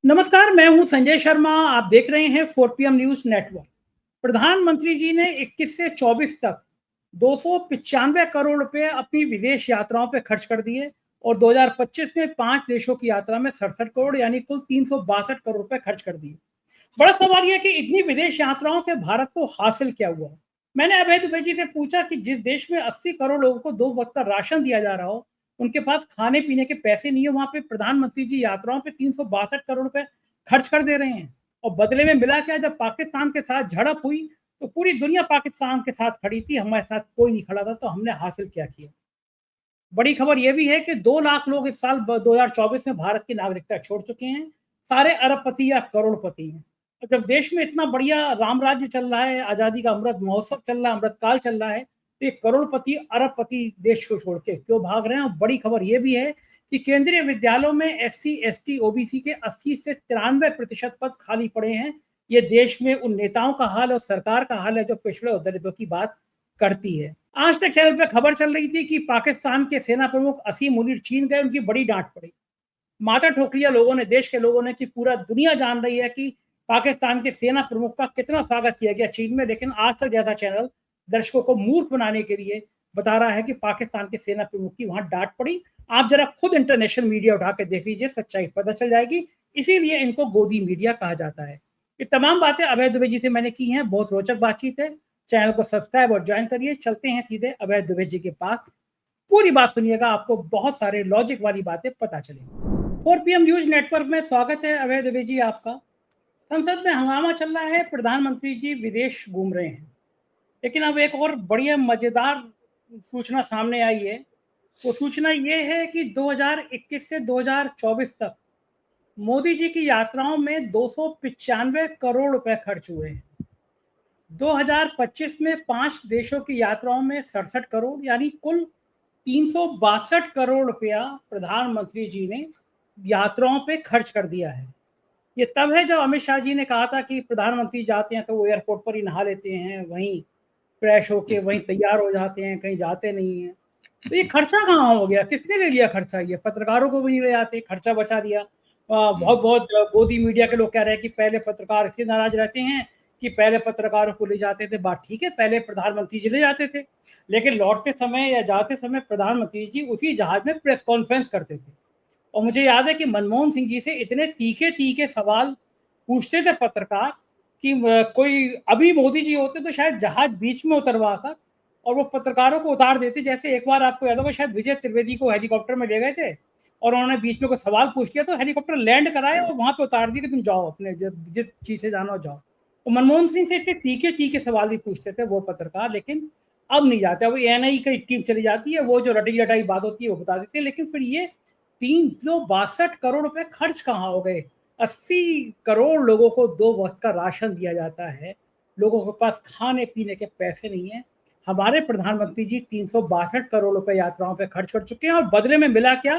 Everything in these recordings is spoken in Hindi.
नमस्कार, मैं हूं संजय शर्मा। आप देख रहे हैं 4 PM न्यूज नेटवर्क। प्रधानमंत्री जी ने 21 से 24 तक 295 करोड़ रुपए अपनी विदेश यात्राओं पे खर्च कर दिए और 2025 में 5 देशों की यात्रा में 67 करोड़ यानी कुल 362 करोड़ रुपए खर्च कर दिए। बड़ा सवाल यह है कि इतनी विदेश यात्राओं से भारत को हासिल क्या हुआ। मैंने अभय दुबे जी से पूछा कि जिस देश में 80 करोड़ लोगों को 2 वक्त का राशन दिया जा रहा हो, उनके पास खाने पीने के पैसे नहीं है, वहां पे प्रधानमंत्री जी यात्राओं पे 362 करोड़ रुपए खर्च कर दे रहे हैं। और बदले में मिला क्या, जब पाकिस्तान के साथ झड़प हुई तो पूरी दुनिया पाकिस्तान के साथ खड़ी थी, हमारे साथ कोई नहीं खड़ा था, तो हमने हासिल क्या किया। बड़ी खबर यह भी है कि 2 लाख लोग इस साल 2024 में भारत की नागरिकता छोड़ चुके हैं। सारे अरबपति या करोड़पति हैं। और जब देश में इतना बढ़िया राम राज्य चल रहा है, आजादी का अमृत महोत्सव चल रहा है, अमृत काल चल रहा है, तो ये करोड़पति अरबपति देश को छोड़ के क्यों भाग रहे हैं। और बड़ी खबर यह भी है कि केंद्रीय विद्यालयों में एससी, एसटी, ओबीसी के 80 से 93% पद खाली पड़े हैं। ये देश में उन नेताओं का हाल और सरकार का हाल है जो पिछड़े और दलितों की बात करती है। आज तक चैनल पे खबर चल रही थी कि पाकिस्तान के सेना प्रमुख असीम मुनीर चीन गए, उनकी बड़ी डांट पड़ी। माथा ठोक लिया लोगों ने, देश के लोगों ने, कि पूरा दुनिया जान रही है कि पाकिस्तान के सेना प्रमुख का कितना स्वागत किया गया चीन में। लेकिन आज तक ज्यादा चैनल दर्शकों को मूर्ख बनाने के लिए बता रहा है कि पाकिस्तान के सेना प्रमुख की वहां डांट पड़ी। आप जरा खुद इंटरनेशनल मीडिया उठा के देख लीजिए, सच्चाई पता चल जाएगी। इसीलिए इनको गोदी मीडिया कहा जाता है। ये तमाम बातें अभय दुबे जी से मैंने की हैं, बहुत रोचक बातचीत है। चैनल को सब्सक्राइब और ज्वाइन करिए। चलते हैं सीधे अभय दुबे जी के पास, पूरी बात सुनिएगा, आपको बहुत सारे लॉजिक वाली बातें पता चलेंगी। 4 PM न्यूज नेटवर्क में स्वागत है अभय दुबे जी आपका। संसद में हंगामा चल रहा है, प्रधानमंत्री जी विदेश घूम रहे हैं, लेकिन अब एक और बढ़िया मजेदार सूचना सामने आई है। वो सूचना ये है कि 2021 से 2024 तक मोदी जी की यात्राओं में 295 करोड़ रुपए खर्च हुए हैं। 2025 में 5 देशों की यात्राओं में 67 करोड़ यानी कुल 362 करोड़ रुपया प्रधानमंत्री जी ने यात्राओं पे खर्च कर दिया है। ये तब है जब अमित शाह जी ने कहा था कि प्रधानमंत्री जाते हैं तो वो एयरपोर्ट पर ही नहा लेते हैं, वहीं फ्रेश होके वहीं तैयार हो जाते हैं, कहीं जाते नहीं हैं। तो ये खर्चा कहाँ हो गया, किसने ले लिया खर्चा? ये पत्रकारों को भी नहीं ले जाते, खर्चा बचा दिया। बहुत बहुत गोदी मीडिया के लोग कह रहे हैं कि पहले पत्रकार इससे नाराज रहते हैं कि पहले पत्रकारों को ले जाते थे। बात ठीक है, पहले प्रधानमंत्री जी ले जाते थे, लेकिन लौटते समय या जाते समय प्रधानमंत्री जी उसी जहाज में प्रेस कॉन्फ्रेंस करते थे। और मुझे याद है कि मनमोहन सिंह जी से इतने तीखे तीखे सवाल पूछते थे पत्रकार कि कोई अभी मोदी जी होते तो शायद जहाज बीच में उतरवा कर और वो पत्रकारों को उतार देते। जैसे एक बार आपको याद होगा, शायद विजय त्रिवेदी को हेलीकॉप्टर में ले गए थे और उन्होंने बीच में कोई सवाल पूछ लिया तो हेलीकॉप्टर लैंड कराए और वहां पे उतार दिया कि तुम जाओ, अपने जिस चीज से जाना जाओ। तो मनमोहन सिंह से इतने तीखे तीखे सवाल भी पूछते थे वो पत्रकार, लेकिन अब नहीं जाते। अब एनआई की टीम चली जाती है, वो जो रटी रटाई बात होती है वो बता देती है। लेकिन फिर ये 362 करोड़ रुपए खर्च कहाँ हो गए? 80 करोड़ लोगों को 2 वक्त का राशन दिया जाता है, लोगों के पास खाने पीने के पैसे नहीं है। हमारे प्रधानमंत्री जी 362 करोड़ रुपए यात्राओं पे खर्च कर चुके हैं और बदले में मिला क्या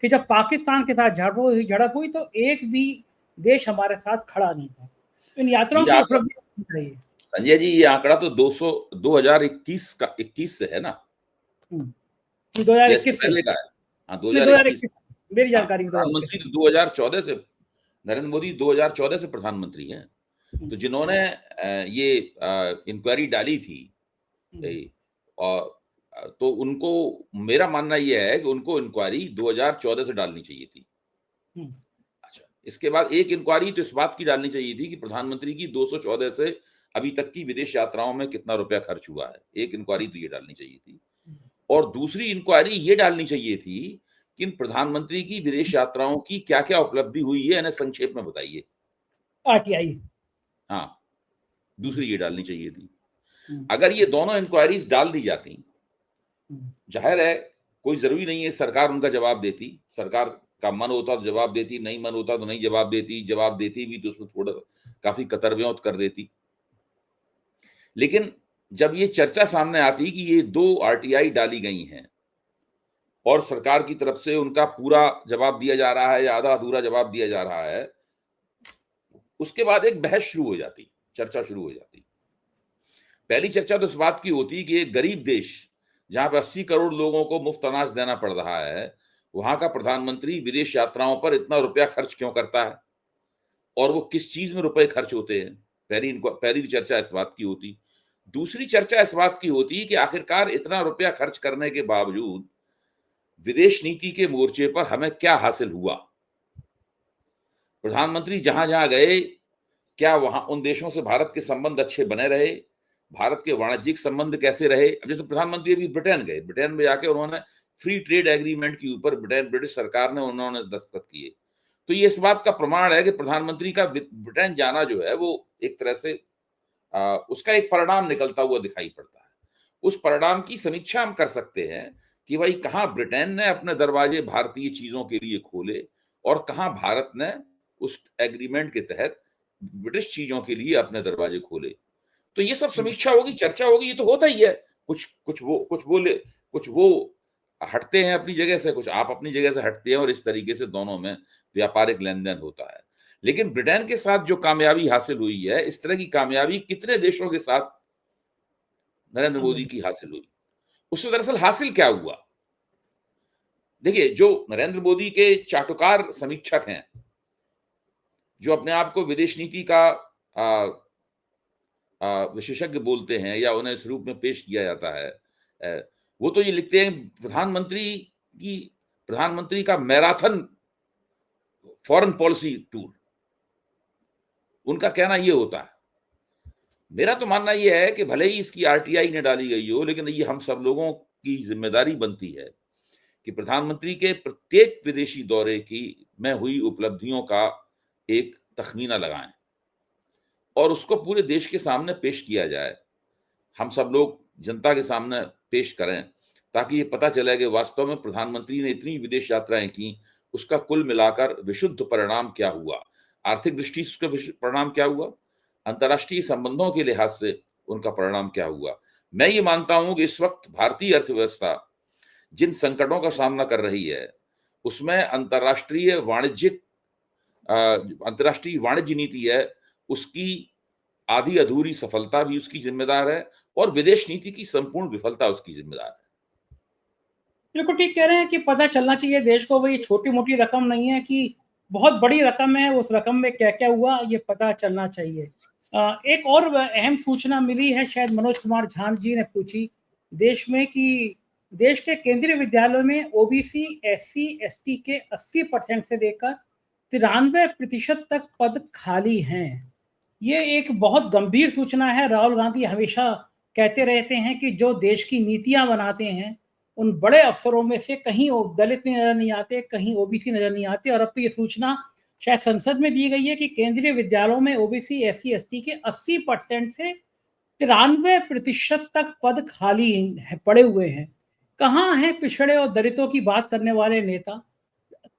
कि जब पाकिस्तान के साथ झड़प हुई तो एक भी देश हमारे साथ खड़ा नहीं था। इन यात्राओं की उपलब्धि रही। संजय जी, ये आंकड़ा तो 2021 का 21 से है ना? 2021 से पहले का है। हाँ, 2021। 2021 मेरी हाँ, जानकारी में 2021 प्रधानमंत्री 2014 से, नरेंद्र मोदी 2014 से प्रधानमंत्री हैं। तो जिन्होंने ये इंक्वायरी डाली थी, और तो उनको, मेरा मानना यह है कि उनको इंक्वायरी 2014 से डालनी चाहिए थी। अच्छा, इसके बाद एक इंक्वायरी तो इस बात की डालनी चाहिए थी कि प्रधानमंत्री की 214 से अभी तक की विदेश यात्राओं में कितना रुपया खर्च हुआ है। एक इंक्वायरी तो ये डालनी चाहिए थी, और दूसरी इंक्वायरी ये डालनी चाहिए थी कि इन प्रधानमंत्री की विदेश यात्राओं की क्या क्या उपलब्धि हुई है, इन्हें संक्षेप में बताइए। आरटीआई। हाँ, दूसरी ये डालनी चाहिए थी। अगर ये दोनों इंक्वायरीज डाल दी जाती, जाहिर है कोई जरूरी नहीं है सरकार उनका जवाब देती। सरकार का मन होता तो जवाब देती, नहीं मन होता तो नहीं जवाब देती। जवाब देती भी तो उसमें थोड़ा काफी कतरव्योत कर देती। लेकिन जब ये चर्चा सामने आती कि ये 2 आरटीआई डाली गई हैं और सरकार की तरफ से उनका पूरा जवाब दिया जा रहा है या आधा अधूरा जवाब दिया जा रहा है, उसके बाद एक बहस शुरू हो जाती, चर्चा शुरू हो जाती। पहली चर्चा तो इस बात की होती कि एक गरीब देश जहां पर 80 करोड़ लोगों को मुफ्त अनाज देना पड़ रहा है, वहां का प्रधानमंत्री विदेश यात्राओं पर इतना रुपया खर्च क्यों करता है। और वो किस चीज में रुपए खर्च होते हैं। पहली चर्चा इस बात की होती। दूसरी चर्चा इस बात की होती कि आखिरकार इतना रुपया खर्च करने के बावजूद विदेश नीति के मोर्चे पर हमें क्या हासिल हुआ। प्रधानमंत्री जहां जहां गए, क्या वहां उन देशों से भारत के संबंध अच्छे बने रहे, भारत के वाणिज्यिक संबंध कैसे रहे। अब जैसे प्रधानमंत्री अभी ब्रिटेन गए, ब्रिटेन में जाके उन्होंने फ्री ट्रेड एग्रीमेंट के ऊपर ब्रिटिश सरकार ने उन्होंने दस्तखत किए। तो ये इस बात का प्रमाण है कि प्रधानमंत्री का ब्रिटेन जाना जो है वो एक तरह से उसका एक परिणाम निकलता हुआ दिखाई पड़ता है। उस परिणाम की समीक्षा हम कर सकते हैं कि भाई कहां ब्रिटेन ने अपने दरवाजे भारतीय चीजों के लिए खोले और कहां भारत ने उस एग्रीमेंट के तहत ब्रिटिश चीजों के लिए अपने दरवाजे खोले। तो ये सब समीक्षा होगी, चर्चा होगी, ये तो होता ही है। कुछ वो हटते हैं अपनी जगह से, कुछ आप अपनी जगह से हटते हैं और इस तरीके से दोनों में व्यापारिक लेन-देन होता है। लेकिन ब्रिटेन के साथ जो कामयाबी हासिल हुई है, इस तरह की कामयाबी कितने देशों के साथ नरेंद्र मोदी की हासिल हुई। उससे दरअसल हासिल क्या हुआ? देखिए, जो नरेंद्र मोदी के चाटुकार समीक्षक हैं, जो अपने आप को विदेश नीति का विशेषज्ञ बोलते हैं या उन्हें इस रूप में पेश किया जाता है, वो तो ये लिखते हैं प्रधानमंत्री का मैराथन फॉरेन पॉलिसी टूर। उनका कहना ये होता है। मेरा तो मानना ये है कि भले ही इसकी आरटीआई ने डाली गई हो, लेकिन ये हम सब लोगों की जिम्मेदारी बनती है कि प्रधानमंत्री के प्रत्येक विदेशी दौरे की में हुई उपलब्धियों का एक तखमीना लगाएं और उसको पूरे देश के सामने पेश किया जाए। हम सब लोग जनता के सामने पेश करें ताकि ये पता चले कि वास्तव में प्रधानमंत्री ने इतनी विदेश यात्राएं की, उसका कुल मिलाकर विशुद्ध परिणाम क्या हुआ, आर्थिक दृष्टि से उसका परिणाम क्या हुआ, अंतर्राष्ट्रीय संबंधों के लिहाज से उनका परिणाम क्या हुआ। मैं ये मानता हूं कि इस वक्त भारतीय अर्थव्यवस्था जिन संकटों का सामना कर रही है, उसमें अंतर्राष्ट्रीय वाणिज्य नीति है, उसकी आधी अधूरी सफलता भी उसकी जिम्मेदार है और विदेश नीति की संपूर्ण विफलता उसकी जिम्मेदार है। बिल्कुल ठीक कह रहे हैं कि पता चलना चाहिए देश को, भाई छोटी-मोटी रकम नहीं है कि बहुत बड़ी रकम है, उस रकम में क्या-क्या हुआ ये पता चलना चाहिए। एक और अहम सूचना मिली है, शायद मनोज कुमार झा जी ने पूछी देश में, कि देश के केंद्रीय विद्यालयों में ओबीसी, एससी, एसटी के 80% से लेकर 93% तक पद खाली हैं। ये एक बहुत गंभीर सूचना है। राहुल गांधी हमेशा कहते रहते हैं कि जो देश की नीतियां बनाते हैं, उन बड़े अफसरों में से कहीं दलित नजर नहीं आते, कहीं ओबीसी नजर नहीं आते। और अब तो ये सूचना शायद संसद में दी गई है कि केंद्रीय विद्यालयों में ओबीसी, एससी, एसटी के 80% से 93% तक पद खाली पड़े हुए हैं। कहाँ है पिछड़े और दलितों की बात करने वाले नेता?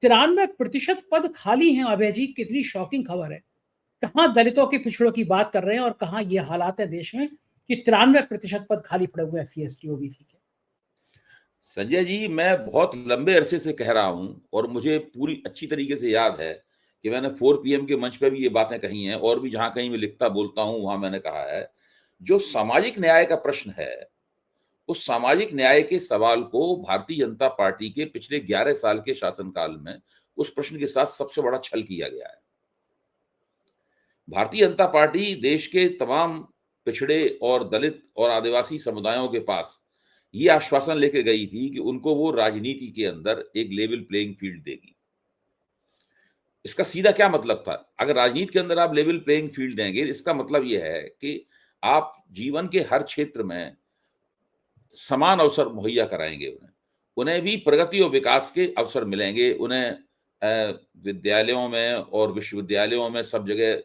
93% पद खाली हैं। अभय जी, कितनी शॉकिंग खबर है। कहाँ दलितों के पिछड़ों की बात कर रहे हैं और कहाँ ये हालात है देश में कि 93% पद खाली पड़े हुए हैं सी एस टी ओबीसी के। संजय जी, मैं बहुत लंबे अरसे से कह रहा हूं और मुझे पूरी अच्छी तरीके से याद है कि मैंने 4 पीएम के मंच पे भी ये बातें कही हैं और भी जहां कहीं मैं लिखता बोलता हूं वहां मैंने कहा है, जो सामाजिक न्याय का प्रश्न है, उस सामाजिक न्याय के सवाल को भारतीय जनता पार्टी के पिछले 11 साल के शासनकाल में उस प्रश्न के साथ सबसे बड़ा छल किया गया है। भारतीय जनता पार्टी देश के तमाम पिछड़े और दलित और आदिवासी समुदायों के पास ये आश्वासन लेके गई थी कि उनको वो राजनीति के अंदर एक लेवल प्लेइंग फील्ड देगी। इसका सीधा क्या मतलब था? अगर राजनीति के अंदर आप लेवल प्लेइंग फील्ड देंगे, इसका मतलब ये है कि आप जीवन के हर क्षेत्र में समान अवसर मुहैया कराएंगे उन्हें। उन्हें भी प्रगति और विकास के अवसर मिलेंगे। उन्हें विद्यालयों में और विश्वविद्यालयों में सब जगह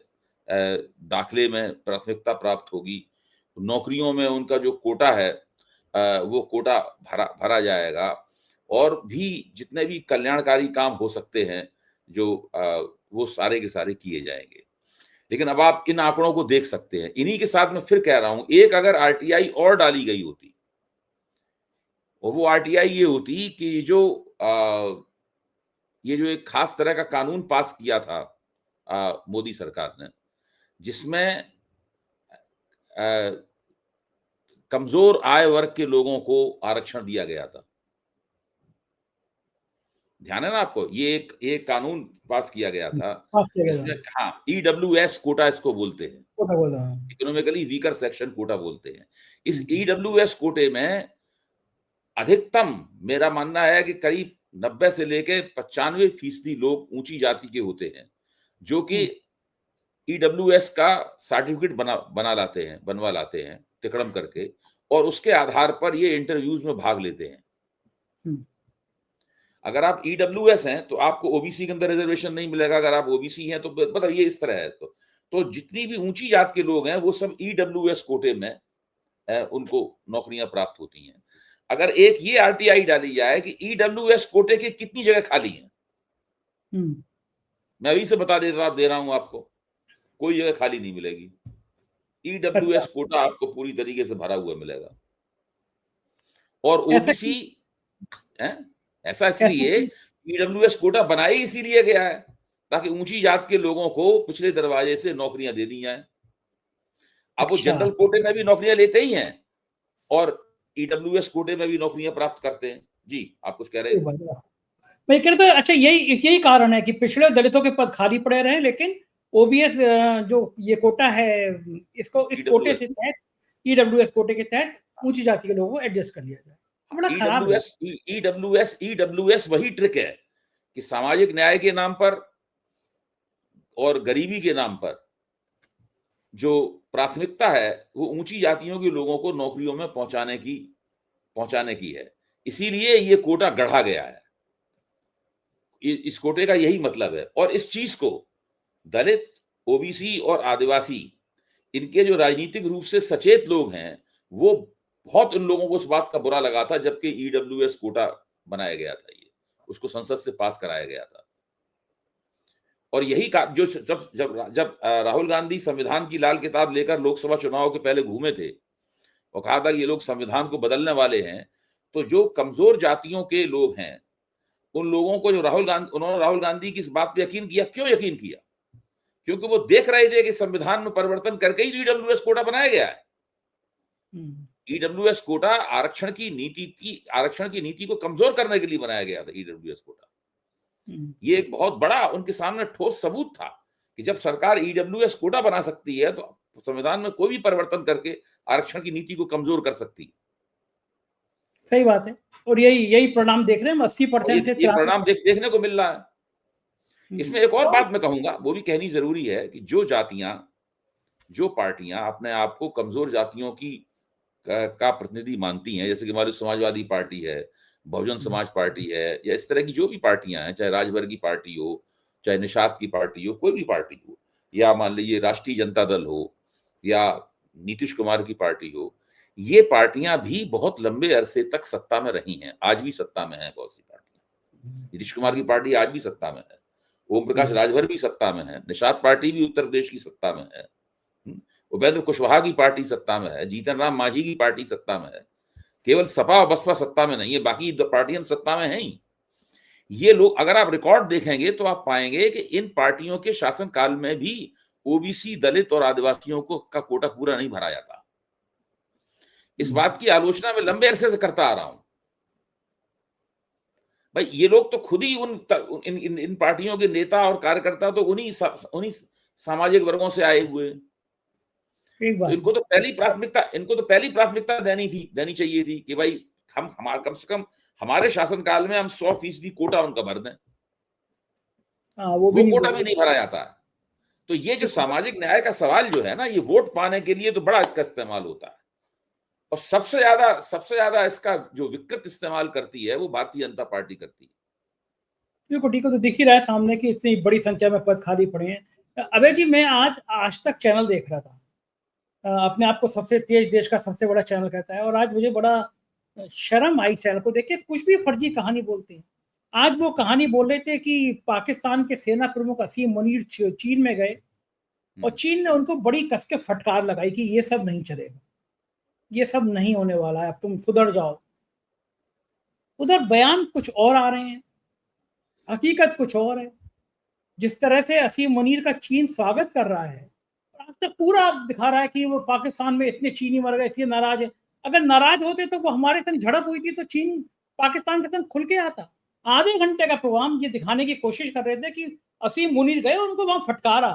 दाखिले में प्राथमिकता प्राप्त होगी। नौकरियों में उनका जो कोटा है वो कोटा भरा जाएगा और भी जितने भी कल्याणकारी काम हो सकते हैं जो वो सारे के सारे किए जाएंगे। लेकिन अब आप इन आंकड़ों को देख सकते हैं। इन्हीं के साथ मैं फिर कह रहा हूं, एक अगर आरटीआई और डाली गई होती और वो आरटीआई ये होती कि ये जो एक खास तरह का कानून पास किया था मोदी सरकार ने, जिसमें कमजोर आय वर्ग के लोगों को आरक्षण दिया गया था। ध्यान है ना आपको, ये एक कानून पास किया गया था पास किया गया जिसमें, था। हाँ, ईडब्ल्यूएस कोटा इसको बोलते हैं, कोटा बोल रहा हूँ। इकोनॉमिकली वीकर सेक्शन कोटा बोलते हैं। इस ईडब्ल्यूएस कोटे में अधिकतम मेरा मानना है कि करीब 90 से लेके 95% लोग ऊंची जाति के होते हैं, जो कि ईडब्ल्यूएस का सर्टिफिकेट बनवा लाते हैं तिकड़म करके, और उसके आधार पर ये इंटरव्यूज में भाग लेते हैं। अगर आप ईडब्ल्यूएस हैं तो आपको ओबीसी के अंदर रिजर्वेशन नहीं मिलेगा, अगर आप ओबीसी हैं तो मतलब ये इस तरह है। तो जितनी भी ऊंची जात के लोग हैं वो सब ईडब्ल्यूएस कोटे में उनको नौकरियां प्राप्त होती हैं। अगर एक ये आरटीआई डाली जाए कि ईडब्ल्यूएस कोटे के कितनी जगह खाली हैं, मैं अभी से दे रहा हूं आपको, कोई जगह खाली नहीं मिलेगी। ईडब्ल्यूएस कोटा आपको पूरी तरीके से भरा हुआ मिलेगा। और ओबीसी ऐसा इसलिए ईडब्ल्यूएस कोटा बनाया इसीलिए गया है ताकि ऊंची जात के लोगों को पिछले दरवाजे से नौकरियां दे दी जाएं। अब वो जनरल कोटे में भी नौकरियां लेते ही हैं और ईडब्ल्यूएस कोटे में भी नौकरियां प्राप्त करते हैं। जी, आप कुछ कह रहे थे? मैं कह रहा था, अच्छा यही कारण है कि पिछड़े दलितों के पद खाली पड़े रहे, लेकिन ओबीएस जो ये कोटा है, इसको इस कोटे से तहत, ईडब्ल्यूएस कोटे के तहत ऊंची जाति के लोगों को एडजस्ट कर लिया जाए। बड़ा खराब है। ईडब्ल्यूएस वही ट्रिक है कि सामाजिक न्याय के नाम पर और गरीबी के नाम पर जो प्राथमिकता है वो ऊंची जातियों के लोगों को नौकरियों में पहुंचाने की है। इसीलिए ये कोटा गढ़ा गया है। इस कोटे का यही मतलब है। और इस चीज को दलित, ओबीसी और आदिवासी, इनके जो राजनीतिक रूप से सचेत लोग हैं, वो बहुत उन लोगों को उस बात का बुरा लगा था जबकि ईडब्ल्यूएस कोटा बनाया गया था, ये उसको संसद से पास कराया गया था। और यही जो जब राहुल गांधी संविधान की लाल किताब लेकर लोकसभा चुनाव के पहले घूमे थे और कहा था कि ये लोग संविधान को बदलने वाले हैं, तो जो कमजोर जातियों के लोग हैं उन लोगों को उन्होंने राहुल गांधी की इस बात पे यकीन किया। क्यों यकीन किया? क्योंकि वो देख रहे थे कि संविधान में परिवर्तन करके ही ईडब्ल्यूएस कोटा बनाया गया है। ईडब्ल्यूएस कोटा आरक्षण की नीति को कमजोर करने के लिए बनाया गया था। ईडब्ल्यूएस कोटा ये एक बहुत बड़ा उनके सामने ठोस सबूत था कि जब सरकार ईडब्ल्यूएस कोटा बना सकती है तो संविधान में कोई भी परिवर्तन करके आरक्षण की नीति को कमजोर कर सकती है। सही बात है। और यही परिणाम देख रहे हैं। 80% से परिणाम देखने को मिल रहा है। इसमें एक और बात मैं कहूंगा, वो भी कहनी जरूरी है कि जो पार्टियां अपने आप को कमजोर जातियों की का प्रतिनिधि मानती हैं, जैसे कि हमारी समाजवादी पार्टी है, बहुजन समाज पार्टी है, या इस तरह की जो भी पार्टियां हैं, चाहे राजवर्गीय पार्टी हो, चाहे निषाद की पार्टी हो, कोई भी पार्टी हो, या मान लीजिए राष्ट्रीय जनता दल हो या नीतीश कुमार की पार्टी हो, ये पार्टियां भी बहुत लंबे अरसे तक सत्ता में रही हैं, आज भी सत्ता में है बहुत सी पार्टियां। नीतीश कुमार की पार्टी आज भी सत्ता में है, ओम प्रकाश राजभर भी सत्ता में है, निषाद पार्टी भी उत्तर प्रदेश की सत्ता में है, उपेंद्र कुशवाहा की पार्टी सत्ता में है, जीतन राम मांझी की पार्टी सत्ता में है। केवल सपा और बसपा सत्ता में नहीं है, बाकी पार्टियां सत्ता में हैं ही। ये लोग, अगर आप रिकॉर्ड देखेंगे तो आप पाएंगे कि इन पार्टियों के शासनकाल में भी ओबीसी, दलित और आदिवासियों का कोटा पूरा नहीं भरा जाता। इस बात की आलोचना मैं लंबे अरसे से करता आ रहा हूं। भाई ये लोग तो खुद ही इन पार्टियों के नेता और कार्यकर्ता तो उन्हीं सामाजिक वर्गों से आए हुए। तो इनको तो पहली प्राथमिकता देनी चाहिए थी कि भाई कम से कम हमारे शासनकाल में हम 100% कोटा उनका भर दें। वो कोटा भी नहीं भरा जाता। तो ये जो सामाजिक न्याय का सवाल जो है ना, ये वोट पाने के लिए तो बड़ा इसका इस्तेमाल होता है, और सबसे ज्यादा इसका जो विकृत इस्तेमाल करती है वो भारतीय जनता पार्टी करती है। बिल्कुल ठीक है। तो दिख ही रहा है सामने की इतनी बड़ी संख्या में पद खाली पड़े हैं। अभय जी, मैं आज तक चैनल देख रहा था, अपने आप को सबसे तेज देश का सबसे बड़ा चैनल कहता है, और आज मुझे बड़ा शर्म आई चैनल को देख के। कुछ भी फर्जी कहानी बोलते हैं। आज वो कहानी बोल रहे थे कि पाकिस्तान के सेना प्रमुख असीम मुनीर चीन में गए और चीन ने उनको बड़ी कस के फटकार लगाई कि ये सब नहीं चलेगा, ये सब नहीं होने वाला है, अब तुम सुधर जाओ। उधर बयान कुछ और आ रहे हैं, हकीकत कुछ और है। जिस तरह से असीम मुनीर का चीन स्वागत कर रहा है, आज तक पूरा दिखा रहा है कि वो पाकिस्तान में इतने चीनी मर गए, इसलिए नाराज है। अगर नाराज होते तो वो हमारे संग झड़प हुई थी तो चीन पाकिस्तान के संग खुल के आता। आधे घंटे का प्रोग्राम ये दिखाने की कोशिश कर रहे थे कि असीम मुनीर गए उनको वहां फटकारा।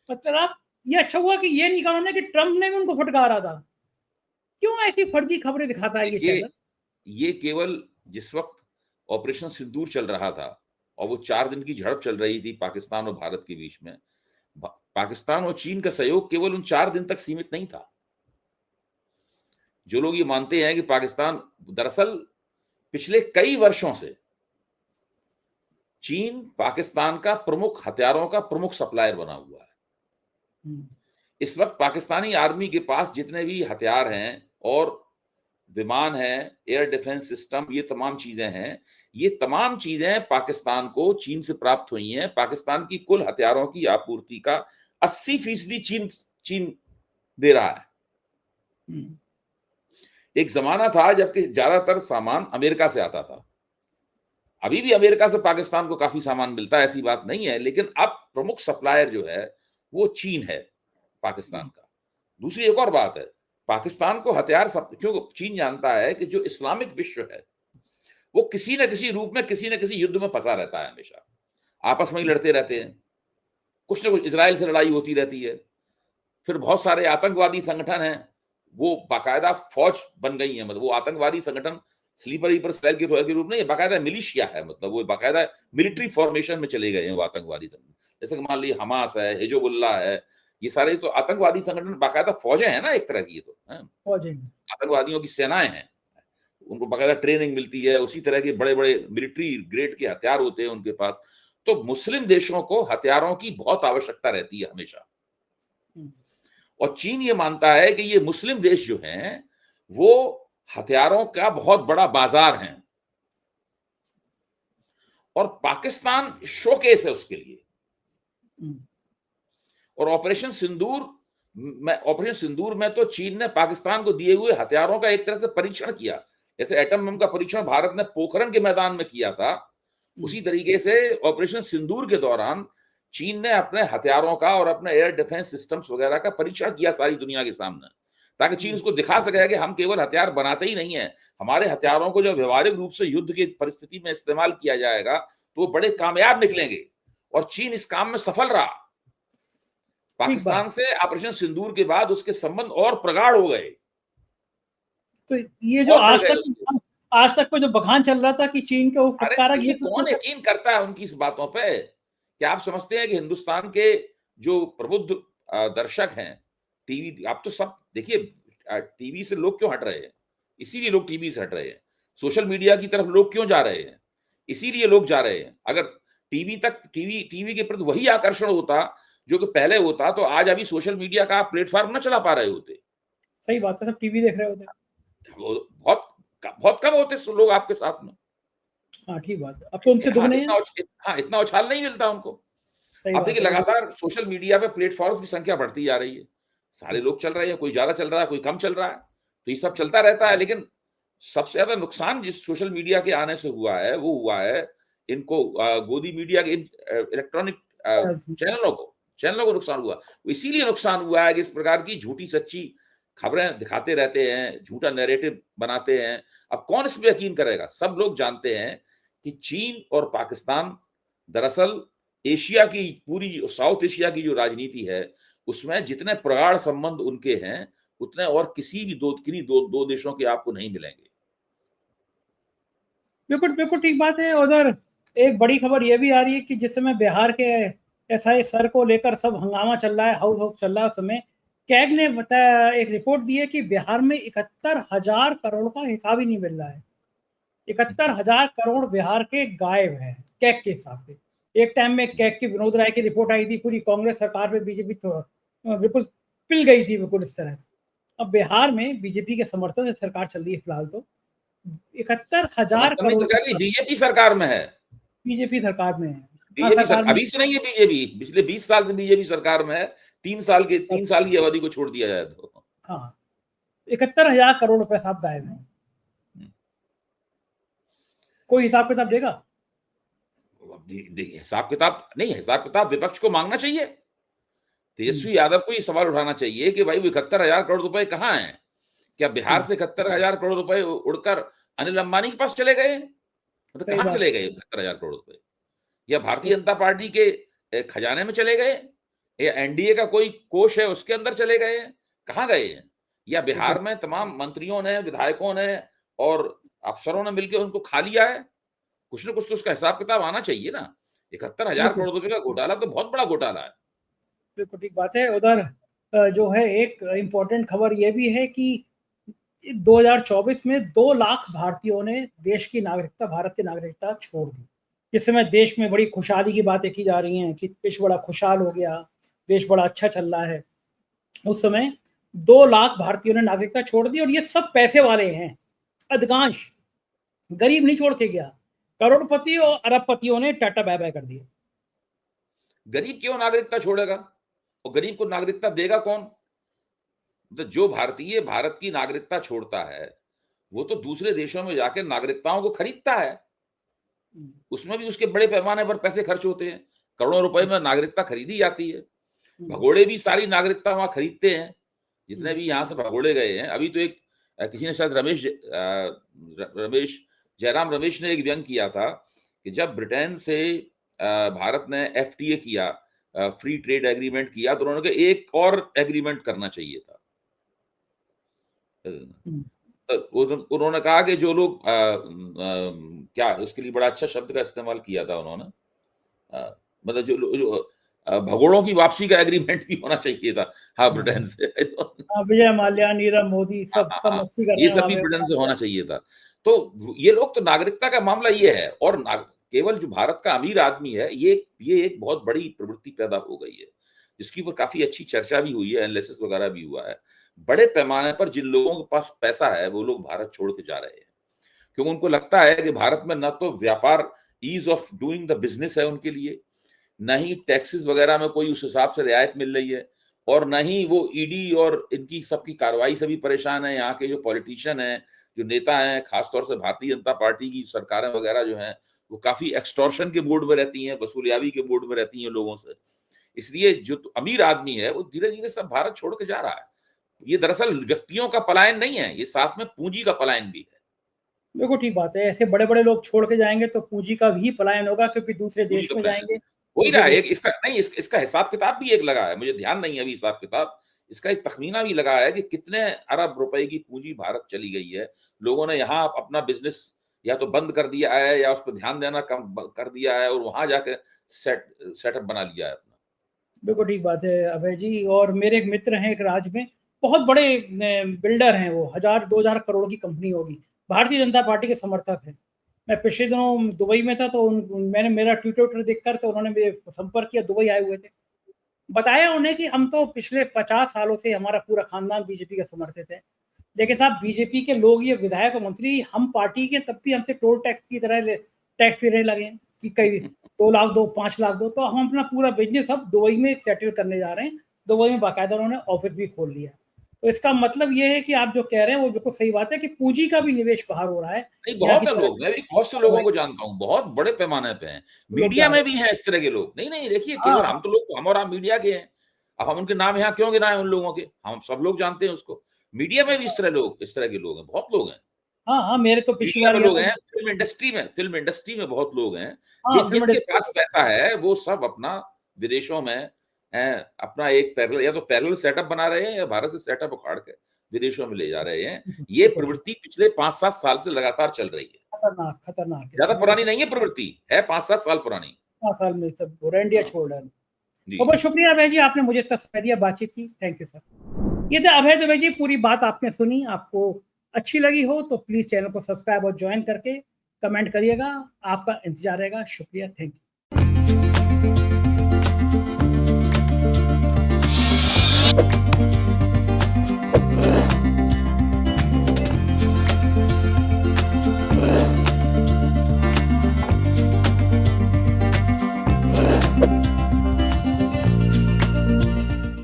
मतलब ये अच्छा हुआ कि ये नहीं कहा उन्होंने कि ट्रंप ने भी उनको फटकारा था। क्यों ऐसी फर्जी खबरें दिखाता है ये देखिए, चैनल? ये केवल जिस वक्त ऑपरेशन सिंदूर चल रहा था और वो 4 दिन की झड़प चल रही थी पाकिस्तान और भारत के बीच में, पाकिस्तान और चीन का सहयोग केवल उन 4 दिन तक सीमित नहीं था। जो लोग ये मानते हैं कि पाकिस्तान, दरअसल पिछले कई वर्षों से चीन पाकिस्तान का प्रमुख हथियारों का प्रमुख सप्लायर बना हुआ है। इस वक्त पाकिस्तानी आर्मी के पास जितने भी हथियार हैं और विमान है, एयर डिफेंस सिस्टम, ये तमाम चीजें हैं, ये तमाम चीजें पाकिस्तान को चीन से प्राप्त हुई हैं। पाकिस्तान की कुल हथियारों की आपूर्ति का 80% चीन दे रहा है। एक जमाना था जबकि ज्यादातर सामान अमेरिका से आता था। अभी भी अमेरिका से पाकिस्तान को काफी सामान मिलता है, ऐसी बात नहीं है, लेकिन अब प्रमुख सप्लायर जो है वो चीन है पाकिस्तान का। दूसरी एक और बात है, पाकिस्तान को हथियार क्योंकि चीन जानता है कि जो इस्लामिक विश्व है वो किसी न किसी रूप में किसी न किसी युद्ध में फंसा रहता है, हमेशा आपस में ही लड़ते रहते हैं, कुछ न कुछ इजराइल से लड़ाई होती रहती है। फिर बहुत सारे आतंकवादी संगठन हैं, वो बाकायदा फौज बन गई है, मतलब वो आतंकवादी संगठन स्लीपर सेल के रूप में ये बाकायदा मिलिशिया है, मतलब वो बाकायदा मिलिट्री फॉर्मेशन में चले गए हैं वो आतंकवादी संगठन। जैसे कि मान लीजिए हमास है, हिजबुल्लाह है, ये सारे तो आतंकवादी संगठन, बाकायदा फौजें हैं ना एक तरह की, ये तो फौजें, आतंकवादियों की सेनाएं हैं, उनको बाकायदा ट्रेनिंग मिलती है, उसी तरह के बड़े बड़े मिलिट्री ग्रेड के हथियार होते हैं उनके पास। तो मुस्लिम देशों को हथियारों की बहुत आवश्यकता रहती है हमेशा, और चीन ये मानता है कि ये मुस्लिम देश जो हैं वो हथियारों का बहुत बड़ा बाजार है, और पाकिस्तान शोकेस है उसके लिए। और ऑपरेशन सिंदूर में तो चीन ने पाकिस्तान को दिए हुए हथियारों का एक तरह से परीक्षण किया, जैसे एटम बम का परीक्षण भारत ने पोखरण के मैदान में किया था, उसी तरीके से ऑपरेशन सिंदूर के दौरान चीन ने अपने हथियारों का और अपने एयर डिफेंस सिस्टम्स वगैरह का परीक्षण किया सारी दुनिया के सामने, ताकि चीन उसको दिखा सके कि हम केवल हथियार बनाते ही नहीं है, हमारे हथियारों को जब व्यवहारिक रूप से युद्ध की परिस्थिति में इस्तेमाल किया जाएगा तो वो बड़े कामयाब निकलेंगे। और चीन इस काम में सफल रहा। पाकिस्तान से ऑपरेशन सिंदूर के बाद उसके संबंध और प्रगाढ़ हो गए। तो ये जो आज तक जो बखान चल रहा था कि चीन के वो फटकारा, ये कौन यकीन करता है उनकी इस बातों पे? क्या आप समझते हैं कि हिंदुस्तान के जो प्रबुद्ध दर्शक हैं, टीवी, आप तो सब देखिए, टीवी से लोग क्यों हट रहे हैं? इसीलिए लोग टीवी से हट रहे हैं। सोशल मीडिया की तरफ लोग क्यों जा रहे हैं? इसीलिए लोग जा रहे हैं। अगर टीवी के प्रति वही आकर्षण होता जो कि पहले होता, तो आज अभी सोशल मीडिया का प्लेटफॉर्म न चला पा रहे होते। सही बात है, सब टीवी देख रहे होते। बहुत कम होते लोग आपके साथ में। हाँ, ठीक बात है। अब तो उनसे दुगने हैं। इतना उछाल नहीं मिलता उनको। अब देखिए लगातार सोशल मीडिया पे प्लेटफॉर्म की संख्या बढ़ती जा रही है, सारे लोग चल रहे हैं, कोई ज्यादा चल रहा है, कोई कम चल रहा है, तो ये सब चलता रहता है। लेकिन सबसे ज्यादा नुकसान जिस सोशल मीडिया के आने से हुआ है वो हुआ है इनको गोदी मीडिया के इलेक्ट्रॉनिक चैनलों को नुकसान हुआ। इसीलिए नुकसान हुआ है कि इस प्रकार की झूठी सच्ची खबरें दिखाते रहते हैं, झूठा नैरेटिव बनाते हैं। अब कौन इस पे यकीन करेगा? सब लोग जानते हैं कि चीन और पाकिस्तान दरअसल एशिया की, पूरी साउथ एशिया की जो राजनीति है उसमें जितने प्रगाढ़ संबंध उनके हैं उतने और किसी भी दो देशों के आपको नहीं मिलेंगे। बिल्कुल ठीक बात है। उधर एक बड़ी खबर यह भी आ रही है कि जिस समय बिहार के एसआई सर को लेकर सब हंगामा चल रहा है, हाउस चल रहा है, उस समय कैग ने बताया, एक रिपोर्ट दी है कि बिहार में 71,000 करोड़ का हिसाब ही नहीं मिल रहा है। 71,000 करोड़ बिहार के गायब है कैग के हिसाब से। एक टाइम में कैग की विनोद राय की रिपोर्ट आई थी, पूरी कांग्रेस सरकार पे बीजेपी तो बिल्कुल पिल गई थी, बिल्कुल इस तरह। अब बिहार में बीजेपी के समर्थन से सरकार चल रही है फिलहाल, तो 71,000 करोड़ बीजेपी सरकार में है। बीजेपी सरकार में है। अभी से नहीं है बीजेपी, पिछले 20 साल से बीजेपी सरकार में है। 3 साल की अवधि को छोड़ दिया जाए तो। हाँ, 71,000 करोड़ रुपए साहब गायब है। कोई हिसाब किताब देगा? हिसाब किताब नहीं, हिसाब किताब विपक्ष को मांगना चाहिए। तेजस्वी यादव को ये सवाल उठाना चाहिए कि भाई 71,000 करोड़ रुपए कहाँ हैं? क्या बिहार से 71,000 करोड़ रुपए उड़कर अनिल अंबानी के पास चले गए? मतलब कहाँ चले गए 71,000 करोड़ रुपए? या भारतीय जनता पार्टी के खजाने में चले गए, या एनडीए का कोई कोष है उसके अंदर चले गए हैं? कहाँ गए हैं? या बिहार में तमाम मंत्रियों ने, विधायकों ने और अफसरों ने मिलकर उनको खा लिया है? कुछ ना कुछ तो उसका हिसाब किताब आना चाहिए ना। 71,000 करोड़ रुपए का घोटाला तो बहुत बड़ा घोटाला है। बिल्कुल ठीक बात है। उधर जो है एक इम्पोर्टेंट खबर ये भी है कि 2024 में 2 लाख भारतीयों ने देश की नागरिकता, भारत की नागरिकता छोड़ दी। इस समय देश में बड़ी खुशहाली की बातें की जा रही हैं कि देश बड़ा खुशहाल हो गया, देश बड़ा अच्छा चल रहा है। उस समय 2 लाख भारतीयों ने नागरिकता छोड़ दी और ये सब पैसे वाले हैं, अधिकांश गरीब नहीं छोड़ के गया। करोड़पति और अरबपतियों ने टाटा बाय बाय कर दिया। गरीब क्यों नागरिकता छोड़ेगा? और गरीब को नागरिकता देगा कौन? तो जो भारतीय भारत की नागरिकता छोड़ता है, वो तो दूसरे देशों में जाकर नागरिकताओं को खरीदता है। उसमें भी उसके बड़े पैमाने पर पैसे खर्च होते हैं। करोड़ों रुपए में नागरिकता खरीदी जाती है। भगोड़े भी सारी नागरिकता वहां खरीदते हैं, जितने भी यहाँ से भगोड़े गए हैं। अभी तो एक किसी ने शायद जयराम रमेश ने एक व्यंग किया था कि जब ब्रिटेन से भारत ने एफटीए किया, फ्री ट्रेड एग्रीमेंट किया, तो उन्होंने कहा एक और एग्रीमेंट करना चाहिए था। तो उन्होंने कहा कि जो लोग क्या उसके लिए बड़ा अच्छा शब्द का इस्तेमाल किया था उन्होंने, मतलब जो भगोड़ों की वापसी का एग्रीमेंट भी होना चाहिए था। हाँ, ब्रिटेन से विजय माल्या, नीरव मोदी सब मस्ती कर रहे हैं, ये सब भी ब्रिटेन से होना चाहिए था। तो ये लोग तो नागरिकता का मामला ये है, और केवल जो भारत का अमीर आदमी है, ये एक बहुत बड़ी प्रवृत्ति पैदा हो गई है, जिसकी ऊपर काफी अच्छी चर्चा भी हुई है, एनालिसिस वगैरह भी हुआ है। बड़े पैमाने पर जिन लोगों के पास पैसा है वो लोग भारत छोड़ के जा रहे हैं, क्योंकि उनको लगता है कि भारत में न तो व्यापार, ease of doing the business है उनके लिए, न ही टैक्सेस वगैरह में कोई उस हिसाब से रियायत मिल रही है, और न ही वो ईडी और इनकी सबकी कार्रवाई से भी परेशान है। यहाँ के जो पॉलिटिशियन हैं, जो नेता हैं, खासतौर से भारतीय जनता पार्टी की सरकारें वगैरह जो हैं, वो काफी एक्सटॉर्शन के बोर्ड में रहती हैं, वसूलियाबी के बोर्ड में रहती हैं लोगों से। इसलिए जो अमीर आदमी है वो धीरे धीरे सब भारत छोड़ के जा रहा है। ये दरअसल व्यक्तियों का पलायन नहीं है, ये साथ में पूंजी का पलायन भी है। बिल्कुल ठीक बात है। ऐसे बड़े बड़े लोग छोड़ के जाएंगे तो पूंजी का भी पलायन होगा, क्योंकि दूसरे देश में जाएंगे। वही रहा एक इसका हिसाब किताब भी एक लगा है, मुझे ध्यान नहीं है अभी हिसाब किताब, इसका एक तखमीना भी लगा है कि कितने अरब रुपए की पूंजी भारत चली गई है। लोगों ने यहाँ अपना बिजनेस या तो बंद कर दिया है या उस पर ध्यान देना कम कर दिया है, और वहां जाके सेटअप बना लिया है अपना। बिल्कुल ठीक बात है अभय जी। और मेरे एक मित्र हैं एक राज्य में, बहुत बड़े बिल्डर हैं, वो 1000-2000 करोड़ की कंपनी होगी, भारतीय जनता पार्टी के समर्थक हैं। मैं पिछले दिनों दुबई में था, तो मैंने मेरा ट्विटर देखकर तो उन्होंने मेरे संपर्क किया, दुबई आए हुए थे। बताया उन्हें कि हम तो पिछले 50 सालों से हमारा पूरा खानदान बीजेपी का समर्थक है, लेकिन साहब बीजेपी के लोग, ये विधायक और मंत्री, हम पार्टी के, तब भी हमसे टोल टैक्स की तरह टैक्स लेने लगे कि कई 2 लाख दो, 5 लाख दो। तो हम अपना पूरा बिजनेस अब दुबई में सेटल करने जा रहे हैं। दुबई में बाकायदा उन्होंने ऑफिस भी खोल लिया। तो इसका मतलब ये है कि आप जो कह रहे हैं वो बिल्कुल सही बात है कि पूंजी का भी निवेश बाहर हो रहा है। नहीं, बहुत है लोग, मैं भी बहुत से लोगों को जानता हूँ, बहुत बड़े पैमाने पे हैं। मीडिया में भी हैं इस तरह के लोग। नहीं देखिए, केवल हम और आप मीडिया के हैं। अब हम उनके नाम यहाँ क्यों गिनाएं उन लोगों के, हम सब लोग जानते हैं उसको। मीडिया में भी इस तरह के लोग हैं, बहुत लोग हैं। हाँ, मेरे तो पिछली बार लोग हैं, फिल्म इंडस्ट्री में बहुत लोग हैं, जिनके पास पैसा है वो सब अपना विदेशों में अपना एक पैरेलल, या तो पैरेलल सेटअप बना रहे हैं या भारत से सेटअप उखाड़ के विदेशों में ले जा रहे हैं। ये प्रवृत्ति पिछले 5-7 साल से लगातार चल रही है। खतरनाक है। ज्यादा पुरानी नहीं है प्रवृत्ति, है 5-7 साल पुरानी। 5 साल में सब इंडिया छोड़ डाला। बहुत शुक्रिया अभय जी, आपने मुझे इतना समय दिया, बातचीत की। Thank you sir. ये थे अभय दुबे जी। पूरी बात आपने सुनी, आपको अच्छी लगी हो तो प्लीज चैनल को सब्सक्राइब और ज्वाइन करके कमेंट करिएगा। आपका इंतजार रहेगा। शुक्रिया, थैंक यू।